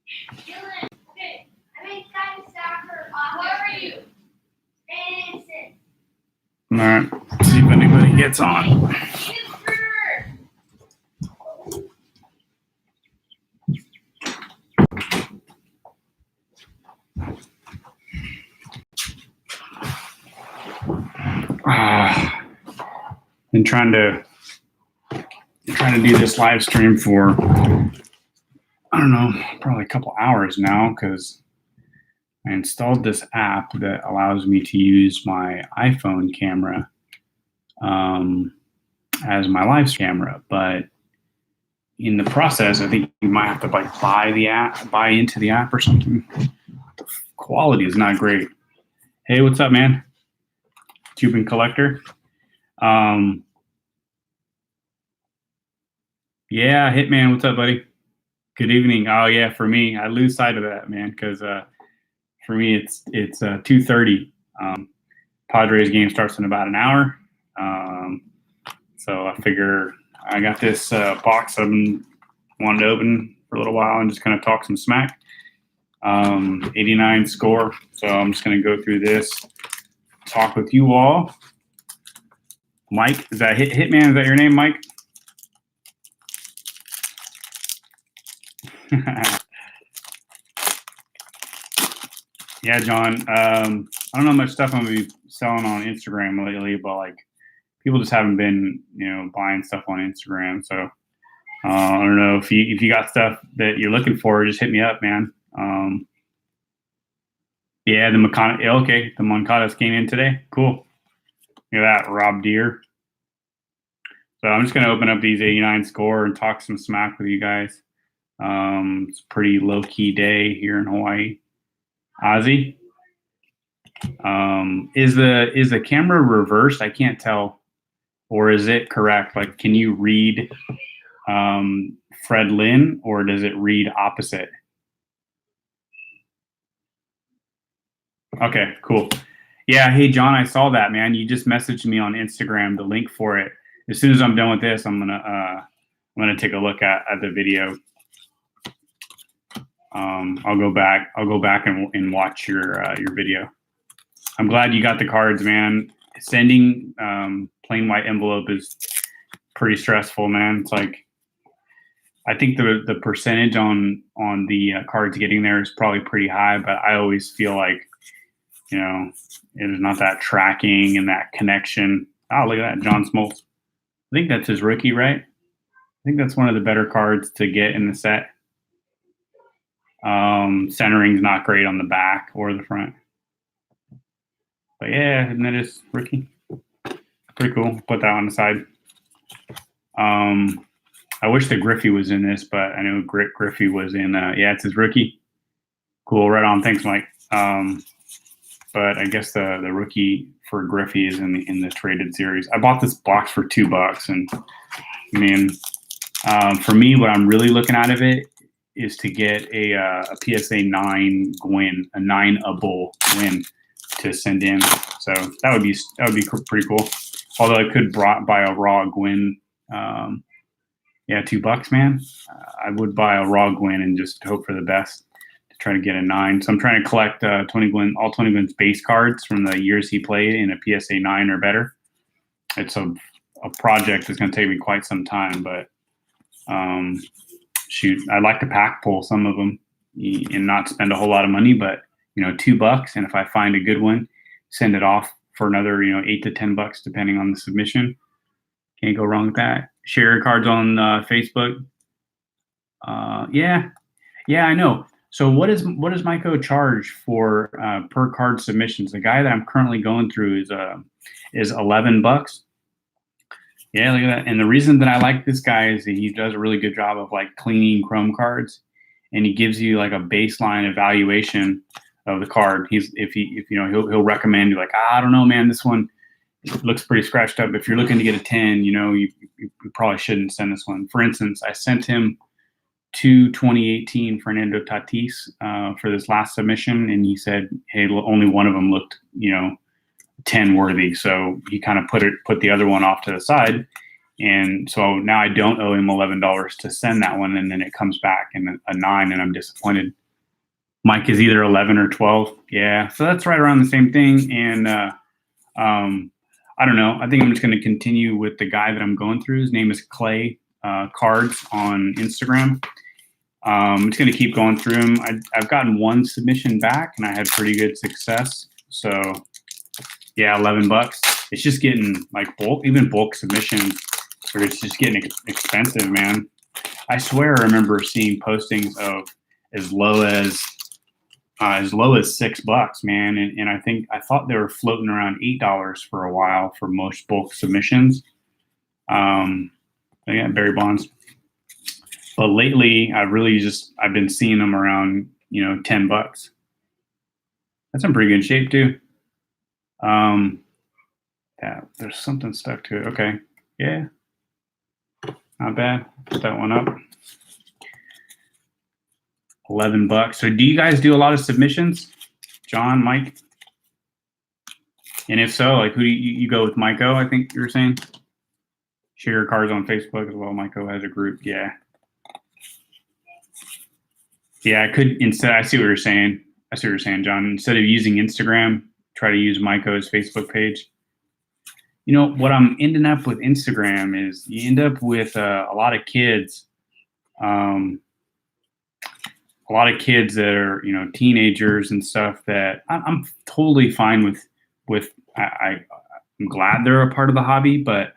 Okay, I made Simon Stafford. Who are you? All right, see if anybody gets on. Been trying to do this live stream for, I don't know, probably a couple hours now, because I installed this app that allows me to use my iPhone camera as my live camera. But in the process, I think you might have to like buy into the app or something. The quality is not great. Hey, what's up, man? Cuban Collector. Yeah, Hitman, what's up, buddy? Good evening. Oh yeah, for me, I lose sight of that, man, because for me it's 2:30. Padres game starts in about an hour, so I figure I got this box I've been wanted to open for a little while and just kind of talk some smack. 89 score, so I'm just gonna go through this, talk with you all. Mike, is that Hitman? Is that your name, Mike? Yeah, John. I don't know much stuff I'm gonna be selling on Instagram lately, but like people just haven't been, buying stuff on Instagram. So I don't know if you got stuff that you're looking for, just hit me up, man. Yeah, the Moncada. Okay, the Moncadas came in today. Cool. Look at that, Rob Deere. So I'm just gonna open up these 89 score and talk some smack with you guys. It's a pretty low key day here in Hawaii. Ozzy, is the camera reversed? I can't tell, or is it correct? Like, can you read Fred Lynn, or does it read opposite? Okay, cool. Yeah, hey John, I saw that, man. You just messaged me on Instagram the link for it. As soon as I'm done with this, I'm gonna take a look at the video. I'll go back and watch your video. I'm glad you got the cards, man. Sending plain white envelope is pretty stressful, man. It's like, I think the percentage on the cards getting there is probably pretty high, but I always feel like, there's not that tracking and that connection. Oh, look at that, John Smoltz. I think that's his rookie, right? I think that's one of the better cards to get in the set. Centering's not great on the back or the front. But yeah, and then it's rookie. Pretty cool. Put that on the side. I wish the Griffey was in this, but I know Griffey was in. Yeah, it's his rookie. Cool, right on. Thanks, Mike. But I guess the rookie for Griffey is in the traded series. I bought this box for $2, and I mean, for me, what I'm really looking out of it is to get a PSA 9 Gwyn, a 9-able Gwyn to send in. So that would be pretty cool. Although I could buy a raw Gwyn. Yeah, $2, man. I would buy a raw Gwyn and just hope for the best to try to get a 9. So I'm trying to collect all 20 Gwyn's base cards from the years he played in a PSA 9 or better. It's a project that's going to take me quite some time, but shoot, I'd like to pack pull some of them and not spend a whole lot of money, but $2, and if I find a good one, send it off for another $8 to $10 depending on the submission. Can't go wrong with that. Share your cards on Facebook. Yeah, I know. So what does Myco charge for per card submissions? The guy that I'm currently going through is $11. Yeah, look at that. And the reason that I like this guy is that he does a really good job of like cleaning Chrome cards, and he gives you like a baseline evaluation of the card. He'll recommend you like, I don't know, man, this one looks pretty scratched up. If you're looking to get a 10, you probably shouldn't send this one. For instance, I sent him 2 2018 Fernando Tatis for this last submission, and he said, hey, only one of them looked 10 worthy. So he kind of put the other one off to the side. And so now I don't owe him $11 to send that one. And then it comes back in a 9, and I'm disappointed. Mike is either 11 or 12. Yeah, so that's right around the same thing. And I don't know. I think I'm just going to continue with the guy that I'm going through. His name is Clay Cards on Instagram. I'm just going to keep going through them. I've gotten one submission back, and I had pretty good success. So, yeah, $11. It's just getting like bulk submissions, or it's just getting expensive, man. I swear I remember seeing postings of as low as $6, man. And I thought they were floating around $8 for a while for most bulk submissions. Yeah, Barry Bonds. But lately, I've been seeing them around, $10. That's in pretty good shape too. Yeah, there's something stuck to it. Okay, yeah, not bad. Put that one up. $11. So, do you guys do a lot of submissions, John, Mike? And if so, like, who do you go with? Maiko, I think you were saying. Share your cards on Facebook as well. Maiko has a group. Yeah. Yeah, I could instead. I see what you're saying. John. Instead of using Instagram, try to use Maiko's Facebook page. What I'm ending up with Instagram is you end up with a lot of kids. A lot of kids that are, teenagers and stuff that I'm totally fine with. I'm glad they're a part of the hobby, but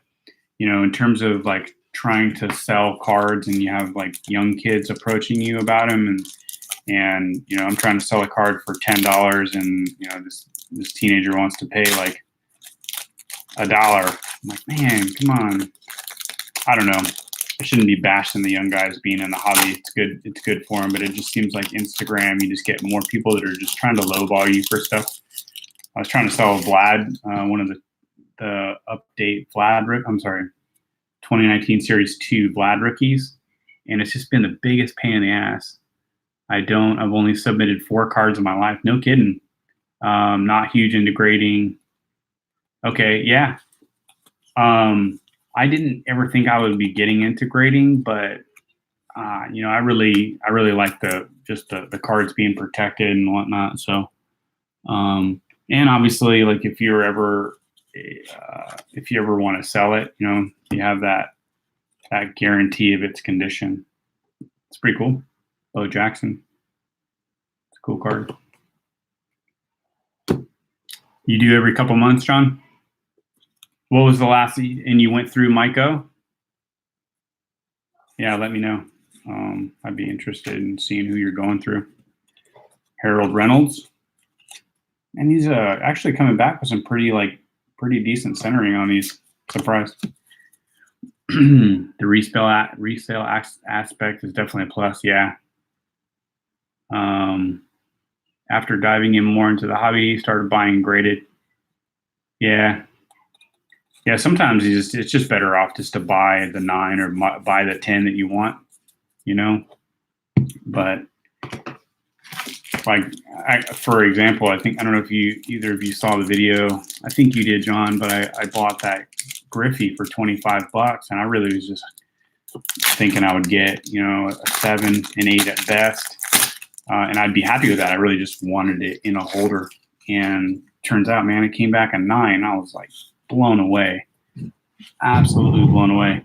in terms of like trying to sell cards and you have like young kids approaching you about them and I'm trying to sell a card for $10 and this teenager wants to pay like $1. I'm like, man, come on. I don't know. I shouldn't be bashing the young guys being in the hobby. It's good for them, but it just seems like Instagram, you just get more people that are just trying to lowball you for stuff. I was trying to sell Vlad, one of the update Vlad, 2019 Series 2 Vlad rookies, and it's just been the biggest pain in the ass. I've only submitted 4 cards in my life. No kidding. Not huge into grading. Okay, yeah. I didn't ever think I would be getting into grading, but I really like the cards being protected and whatnot. So, and obviously, like if you ever want to sell it, you have that guarantee of its condition. It's pretty cool. Bo Jackson. It's a cool card. You do every couple months, John? What was the last, and you went through Maiko? Yeah, let me know. I'd be interested in seeing who you're going through. Harold Reynolds. And he's actually coming back with some pretty decent centering on these. Surprised. The resale aspect is definitely a plus, yeah. After diving in more into the hobby, started buying graded. Yeah. Yeah, sometimes it's just better off just to buy the 9 or buy the 10 that you want, But like, for example, I don't know if either of you saw the video. I think you did, John, but I bought that Griffey for $25, and I really was just thinking I would get, a 7, an 8 at best, and I'd be happy with that. I really just wanted it in a holder, and turns out, man, it came back a 9. I was like blown away, absolutely blown away.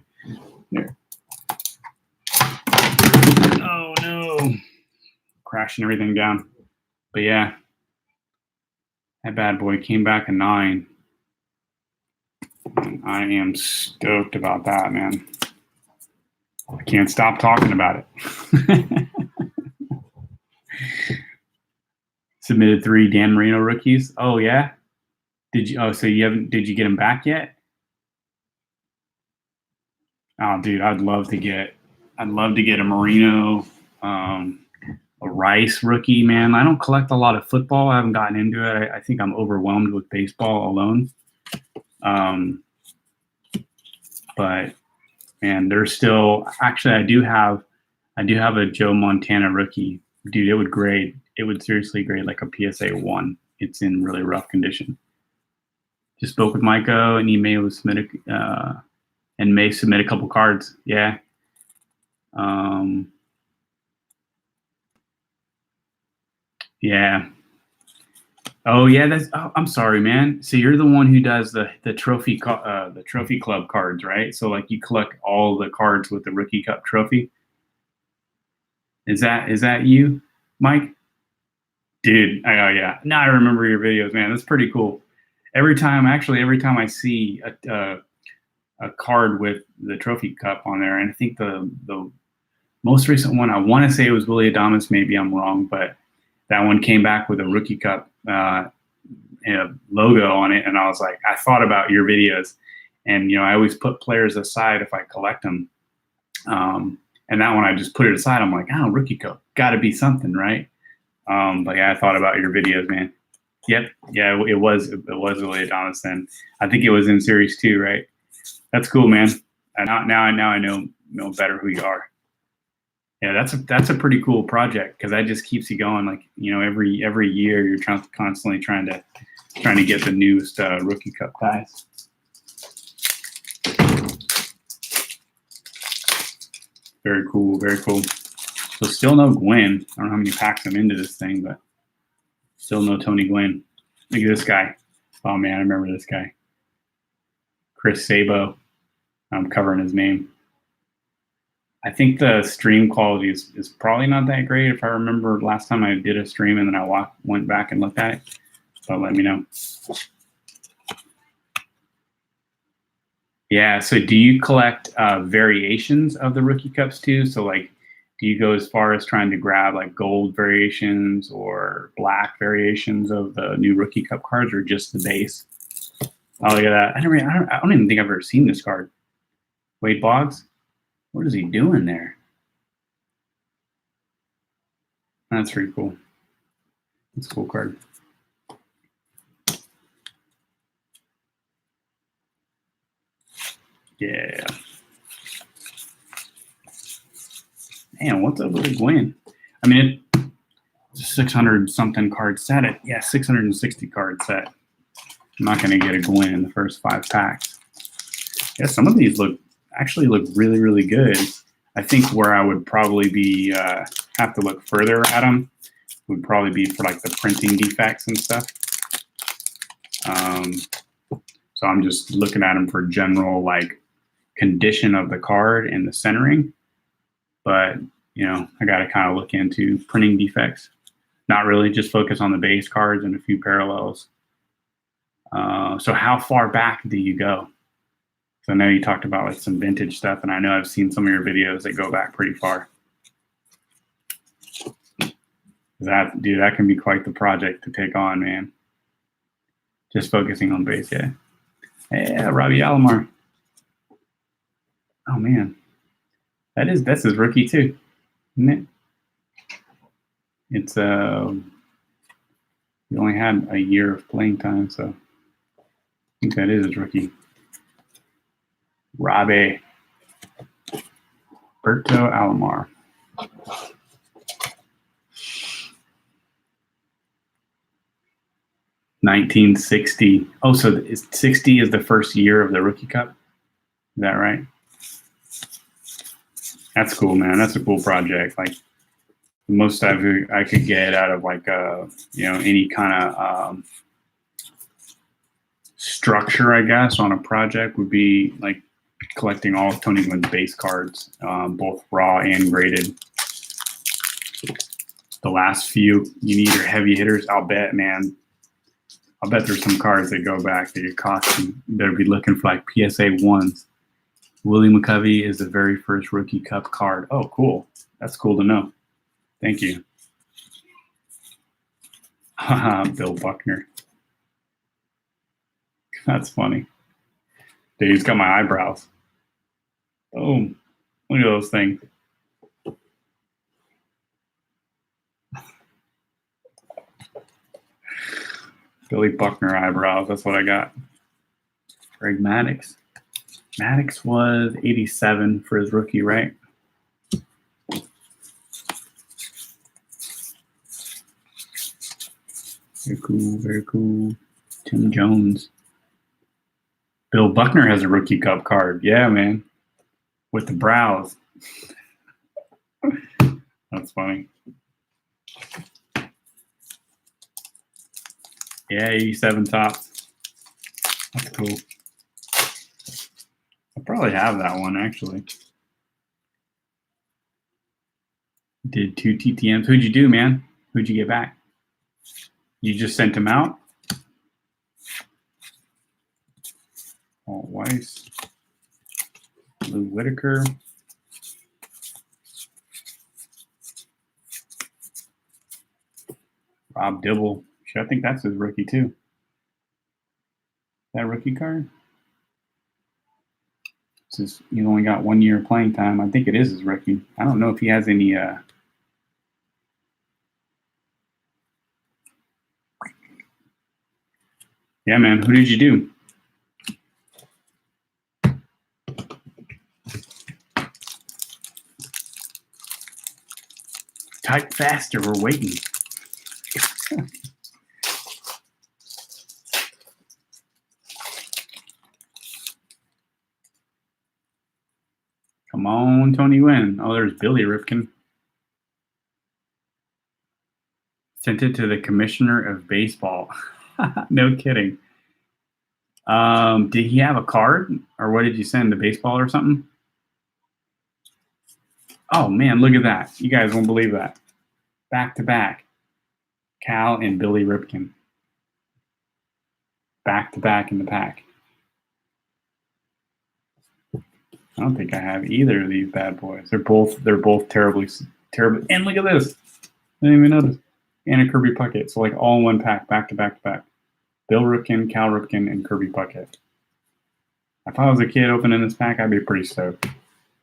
There. Oh no, crashing everything down. But yeah, that bad boy came back a 9. And I am stoked about that, man. I can't stop talking about it. Submitted 3 Dan Marino rookies. Oh yeah. Did you? Oh, so you haven't? Did you get them back yet? Oh, dude, I'd love to get a Marino, a Rice rookie, man. I don't collect a lot of football. I haven't gotten into it. I think I'm overwhelmed with baseball alone. But man, there's still actually I do have a Joe Montana rookie. Dude, it would seriously grade like a PSA 1. It's in really rough condition. Just spoke with Maiko, and he may submit a couple cards. Yeah. Yeah. Oh yeah, that's. Oh, I'm sorry, man. So you're the one who does the the trophy club cards, right? So like you collect all the cards with the Rookie Cup trophy. Is that you, Mike? Dude, oh yeah. Now I remember your videos, man. That's pretty cool. Every time I see a card with the trophy cup on there, and I think the most recent one, I want to say it was Willie Adames. Maybe I'm wrong, but that one came back with a Rookie Cup logo on it, and I was like, I thought about your videos, and I always put players aside if I collect them. And that one I just put it aside. I'm like, oh, Rookie Cup, got to be something, right? But yeah, I thought about your videos, man. Yep, yeah, it was Willie Adames then. I think it was in Series 2, right? That's cool, man. And now I know better who you are. Yeah, that's a pretty cool project because that just keeps you going. Like every year you're constantly trying to get the newest Rookie Cup guys. Very cool, very cool. So still no Gwen. I don't know how many packs I'm into this thing, but still no Tony Gwynn. Look at this guy. Oh man, I remember this guy. Chris Sabo. I'm covering his name. I think the stream quality is probably not that great. If I remember last time I did a stream and then I went back and looked at it. So let me know. Yeah, so do you collect variations of the Rookie Cups too? So like, do you go as far as trying to grab like gold variations or black variations of the new Rookie Cup cards, or just the base? Oh, look at that. I don't even think I've ever seen this card. Wade Boggs? What is he doing there? That's pretty cool. That's a cool card. Yeah. Man, what's up with the Gwen? I mean, it's a 600 something card set. Yeah, 660 card set. I'm not going to get a Gwen in the first 5 packs. Yeah, some of these actually look really, really good. I think where I would probably be have to look further at them would probably be for like the printing defects and stuff. So I'm just looking at them for general like condition of the card and the centering. But I got to kind of look into printing defects. Not really, just focus on the base cards and a few parallels. So how far back do you go? So I know you talked about like some vintage stuff, and I know I've seen some of your videos that go back pretty far. That can be quite the project to take on, man. Just focusing on base, yeah. Yeah, Robbie Alomar. Oh man, that's his rookie too, isn't it? It's he only had a year of playing time, so I think that is his rookie. Robbie Berto Alomar. $1960. Oh, so 60 is the first year of the Rookie Cup? Is that right? That's cool, man. That's a cool project. Like the most I could get out of like any kind of structure, I guess, on a project would be like collecting all of Tony Gwynn's base cards, both raw and graded. The last few, you need your heavy hitters. I'll bet, man. I'll bet there's some cards that go back that your costume they'll be looking for like PSA 1s. Willie McCovey is the very first Rookie Cup card. Oh, cool. That's cool to know. Thank you. Bill Buckner. That's funny. Dude, he's got my eyebrows. Boom. Look at those things. Billy Buckner eyebrows. That's what I got. Greg Maddux. Maddux was 87 for his rookie, right? Very cool, very cool. Tim Jones. Bill Buckner has a Rookie Cup card. Yeah, man. With the brows. That's funny. Yeah, 87 tops. That's cool. I probably have that one actually. Did 2 TTMs. Who'd you do, man? Who'd you get back? You just sent him out? Walt Weiss. Lou Whitaker. Rob Dibble. I think that's his rookie too. That rookie card? Says he's only got 1 year playing time. I think it is his rookie. I don't know if he has any yeah, man. Who did you do? Type faster. We're waiting. Come on, Tony Wynn. Oh, there's Billy Ripken. Sent it to the commissioner of baseball. No kidding. Did he have a card, or what did you send? The baseball or something? Oh man, look at that! You guys won't believe that. Back to back, Cal and Billy Ripken. Back to back in the pack. I don't think I have either of these bad boys. They're both terribly. And look at this. I didn't even notice. And a Kirby Puckett. So like all in one pack, back to back to back. Bill Ripken, Cal Ripken, and Kirby Puckett. If I was a kid opening this pack, I'd be pretty stoked.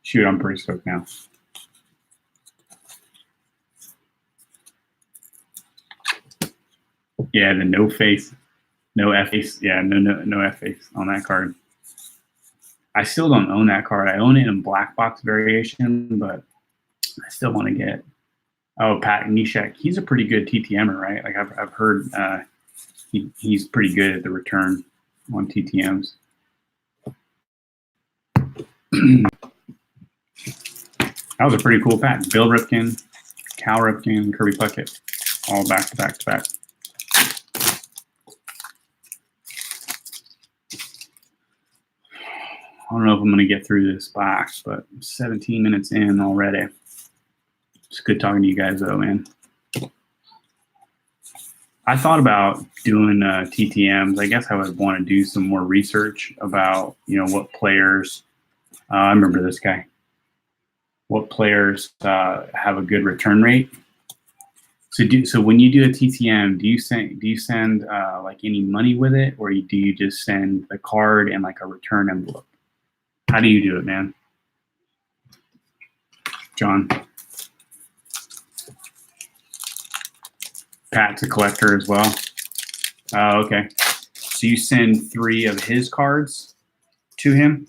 Shoot, I'm pretty stoked now. Yeah, the no face, no F face. Yeah, no F face on that card. I still don't own that card. I own it in black box variation, but I still want to get. Oh, Pat Neshek. He's a pretty good TTMer, right? Like I've heard he's pretty good at the return on TTMs. That was a pretty cool pack. Bill Ripken, Cal Ripken, Kirby Puckett, all back to back to back. I don't know if I'm going to get through this box, but 17 minutes in already. It's good talking to you guys, though, man. I thought about doing TTMs. I guess I would want to do some more research about, what players. I remember this guy. What players have a good return rate? So when you do a TTM, do you send like any money with it, or do you just send the card and like a return envelope? How do you do it, man? John. Pat's a collector as well. Oh, okay. So you send 3 of his cards to him,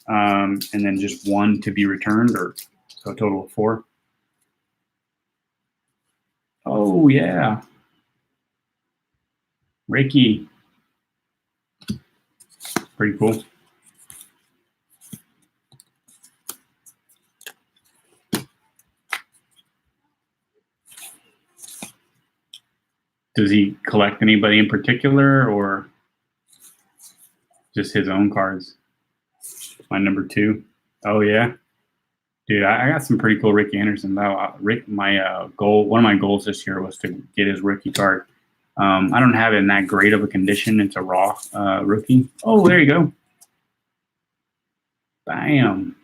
and then just 1 to be returned, or so a total of 4. Oh yeah, Ricky. Pretty cool. Does he collect anybody in particular, or just his own cards? My number 2. Oh yeah, dude, I got some pretty cool Ricky Anderson. My goal, one of my goals this year was to get his rookie card. I don't have it in that great of a condition. It's a raw rookie. Oh, there you go. Bam.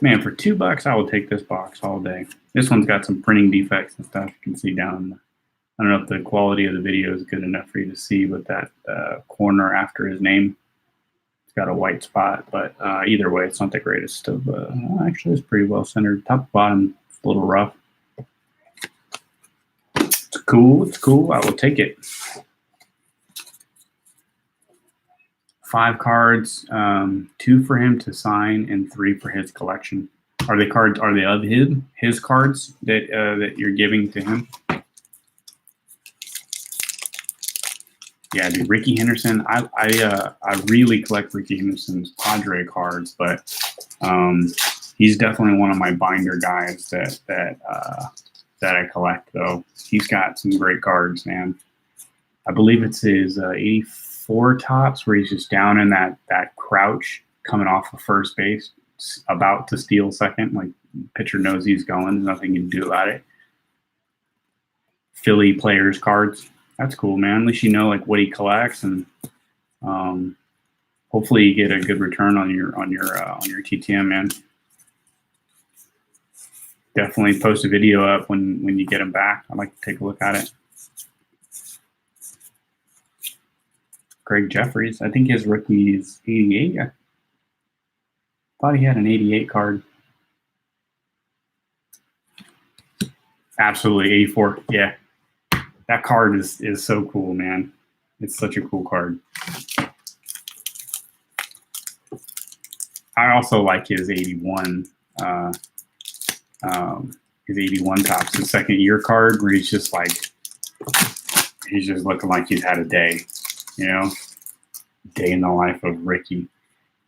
Man, for $2, I will take this box all day. This one's got some printing defects and stuff. You can see down. I don't know if the quality of the video is good enough for you to see, but that corner after his name, it's got a white spot. But either way, it's not the greatest of. Actually, it's pretty well centered. Top to bottom, it's a little rough. It's cool. It's cool. I will take it. 5 cards, 2 for him to sign, and 3 for his collection. Are they cards? Are they of his cards that that you're giving to him? Yeah, dude, Ricky Henderson. I really collect Ricky Henderson's Padre cards, but he's definitely one of my binder guys that I collect. Though he's got some great cards, man. I believe it's his 84 tops where he's just down in that crouch coming off of first base, about to steal second. Like pitcher knows he's going, nothing you can do about it. Philly players cards. That's cool, man. At least you know like what he collects, and hopefully you get a good return on your TTM, man. Definitely post a video up when you get them back. I'd like to take a look at it. Greg Jeffries, I think his rookie is 88. I thought he had an 88 card. Absolutely, 84. Yeah, that card is so cool, man. It's such a cool card. I also like his 81. His 81 tops, the second year card, where he's just looking like he's had a day, you know, day in the life of Ricky.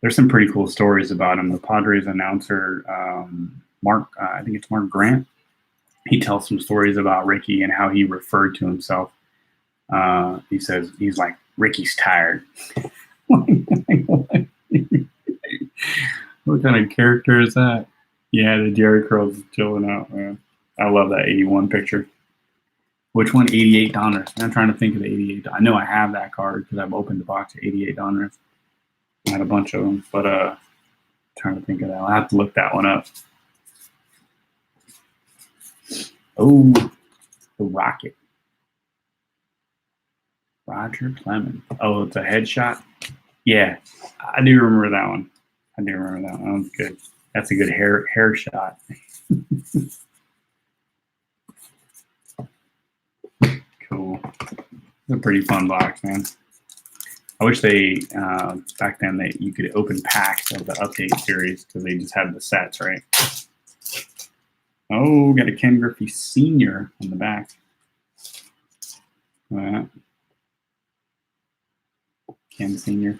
There's some pretty cool stories about him. The Padres announcer, Mark, I think it's Mark Grant, he tells some stories about Ricky and how he referred to himself. He says, he's like, Ricky's tired. What kind of character is that? Yeah, the Jerry curls chilling out, man. I love that 81 picture. Which one? 88 Donruss. I'm trying to think of the 88. I know I have that card because I've opened the box of 88 Donruss. I had a bunch of them, but trying to think of that. I'll have to look that one up. Oh, the Rocket. Roger Clemens. Oh, it's a headshot? Yeah, I do remember that one. That one's good. That's a good hair shot. Cool. It's a pretty fun box, man. I wish they back then you could open packs of the update series because they just had the sets, right? Oh, got a Ken Griffey Sr. on the back. Ken Sr.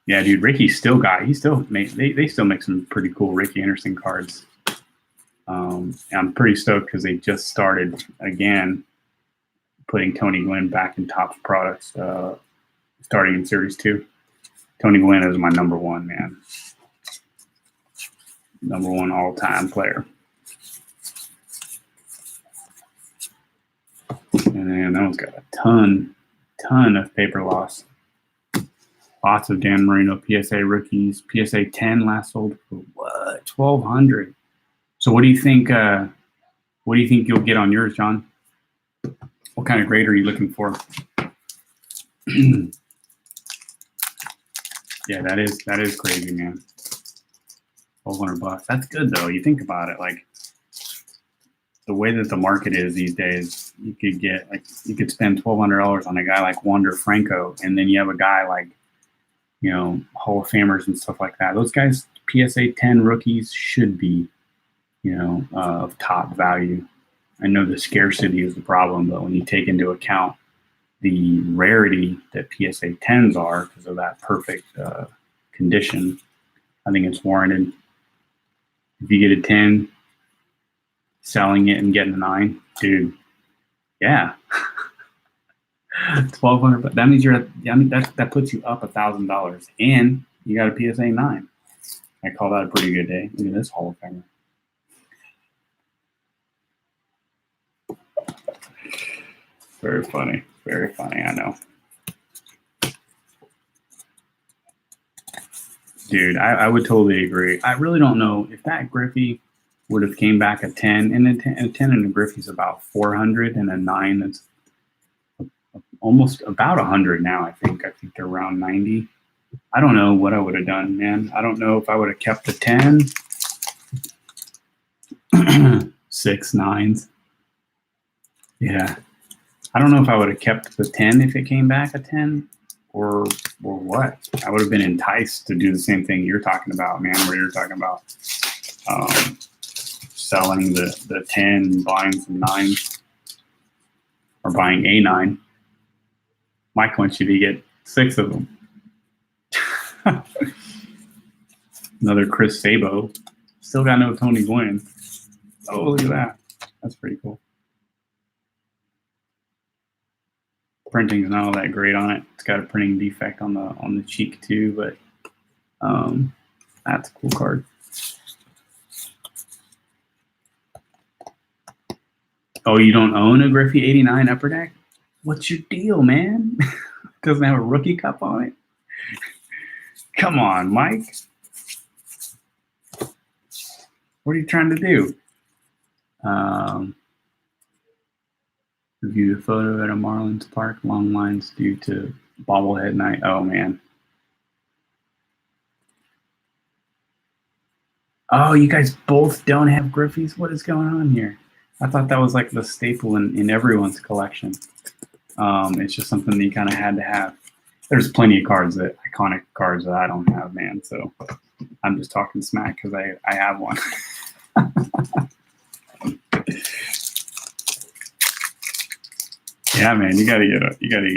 Yeah, dude, they still make some pretty cool Ricky Anderson cards. I'm pretty stoked because they just started again putting Tony Gwynn back in Topps products, starting in Series 2. Tony Gwynn is my number one, man. Number one all-time player. And then that one's got a ton of paper loss. Lots of Dan Marino PSA rookies. PSA 10 last sold for what? $1,200. So what do you think? What do you think you'll get on yours, John? What kind of grade are you looking for? Yeah, that is crazy, man. $1,200. That's good though. You think about it, like the way that the market is these days, you could spend $1,200 on a guy like Wander Franco, and then you have a guy like, you know, Hall of Famers and stuff like that. Those guys, PSA 10 rookies, should be, you know, of top value. I know the scarcity is the problem, but when you take into account the rarity that PSA 10s are because of that perfect condition, I think it's warranted. If you get a 10, selling it and getting a 9, dude, yeah. $1,200, but that means that puts you up $1,000, and you got a PSA 9. I call that a pretty good day. Look at this Hall of Famer. Very funny, I know. Dude, I would totally agree. I really don't know if that Griffey would have came back a 10, and a 10 and a Griffey's about 400, and a 9 that's almost about 100 now. I think they're around 90. I don't know what I would have done, man. I don't know if I would have kept the 10. 6 9s. Yeah. I don't know if I would have kept the 10 if it came back a 10 or what. I would have been enticed to do the same thing you're talking about, man, where you're talking about selling the 10 and buying some 9s or buying a 9. Mike wants you to get 6 of them. Another Chris Sabo. Still got no Tony Gwynn. Oh, look at that. That's pretty cool. Printing's not all that great on it. It's got a printing defect on the cheek too, but that's a cool card. Oh, you don't own a Griffey 89 Upper Deck? What's your deal, man? Doesn't have a rookie cup on it? Come on, Mike. What are you trying to do? Review the photo at a Marlins park. Long lines due to bobblehead night. Oh, man. Oh, you guys both don't have Griffeys? What is going on here? I thought that was like the staple in everyone's collection. It's just something that you kind of had to have. There's plenty of cards, iconic cards that I don't have, man. So I'm just talking smack because I have one. Yeah, man, you gotta get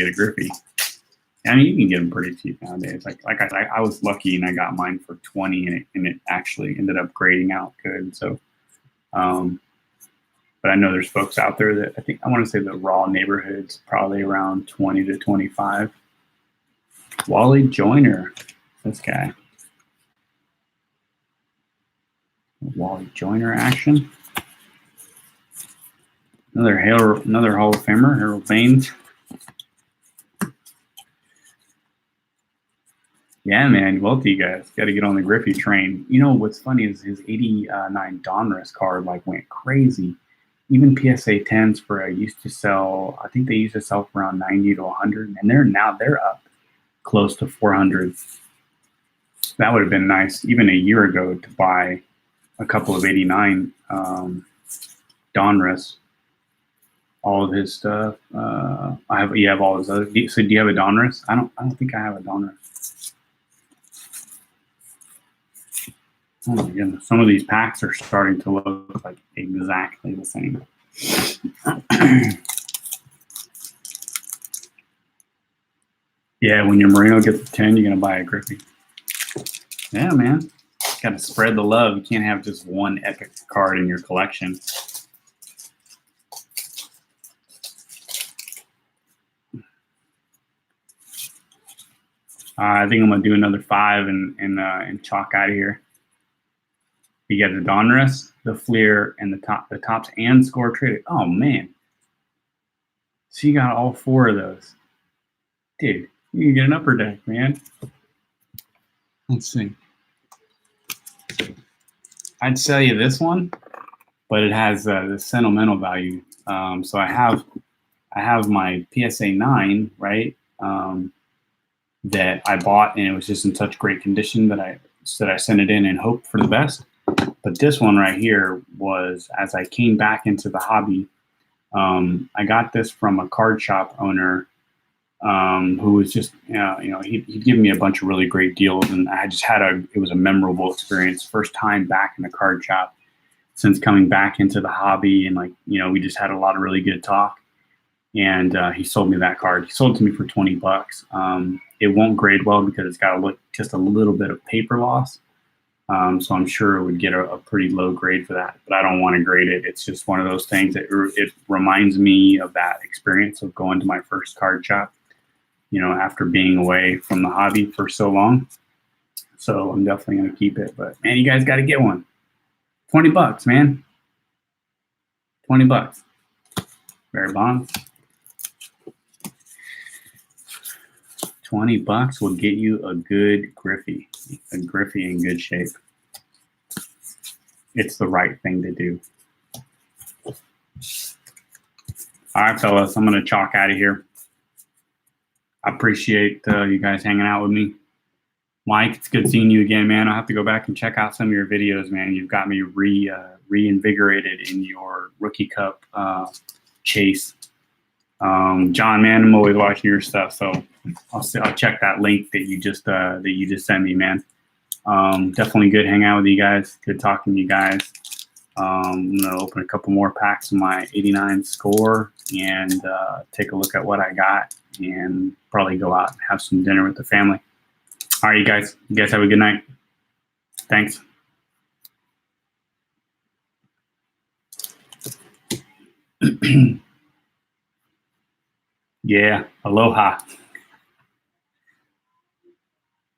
a Griffey. I mean, you can get them pretty cheap nowadays. Like I was lucky and I got mine for 20, and it actually ended up grading out good. So, but I know there's folks out there that I want to say the raw neighborhood's probably around 20 to 25. Wally Joyner, this guy. Wally Joyner action. Another Hall of Famer, Harold Baines. Yeah, man, both of you guys got to get on the Griffey train. You know what's funny is his 89 Donruss card went crazy. Even PSA 10s used to sell. I think they used to sell for around 90 to 100, and they're up close to 400. That would have been nice even a year ago to buy a couple of 89 Donruss. All of his stuff. You have all his other. So do you have a Donruss? I don't think I have a Donruss. Oh my goodness! Some of these packs are starting to look like exactly the same. Yeah, when your Marino gets a 10, you're gonna buy a Griffey. Yeah, man. Got to spread the love. You can't have just one epic card in your collection. I think I'm gonna do another 5 and chalk out of here. You got the Donruss, the Fleer, and the tops and score traded. Oh man! So you got all 4 of those, dude. You can get an Upper Deck, man. Let's see. I'd sell you this one, but it has the sentimental value. So I have my PSA 9, right? That I bought, and it was just in such great condition that I sent it in and hoped for the best. But this one right here was, as I came back into the hobby, I got this from a card shop owner who was just, he'd given me a bunch of really great deals, and I just it was a memorable experience. First time back in the card shop since coming back into the hobby, and we just had a lot of really good talk. And he sold me that card. He sold it to me for $20. It won't grade well because it's got just a little bit of paper loss. So I'm sure it would get a pretty low grade for that, but I don't want to grade it. It's just one of those things that it reminds me of that experience of going to my first card shop, after being away from the hobby for so long. So I'm definitely going to keep it, but man, you guys got to get one. $20, man. $20. Barry Bonds. $20 will get you a good Griffey, in good shape. It's the right thing to do. All right, fellas, I'm going to chalk out of here. I appreciate you guys hanging out with me. Mike, it's good seeing you again, man. I'll have to go back and check out some of your videos, man. You've got me reinvigorated in your Rookie Cup chase. John, man, I'm always watching your stuff, so I'll check that link that you just sent me, man. Definitely good hang out with you guys. Good talking to you guys. I'm gonna open a couple more packs of my 89 score and take a look at what I got, and probably go out and have some dinner with the family. All right, you guys have a good night. Thanks. Yeah, aloha.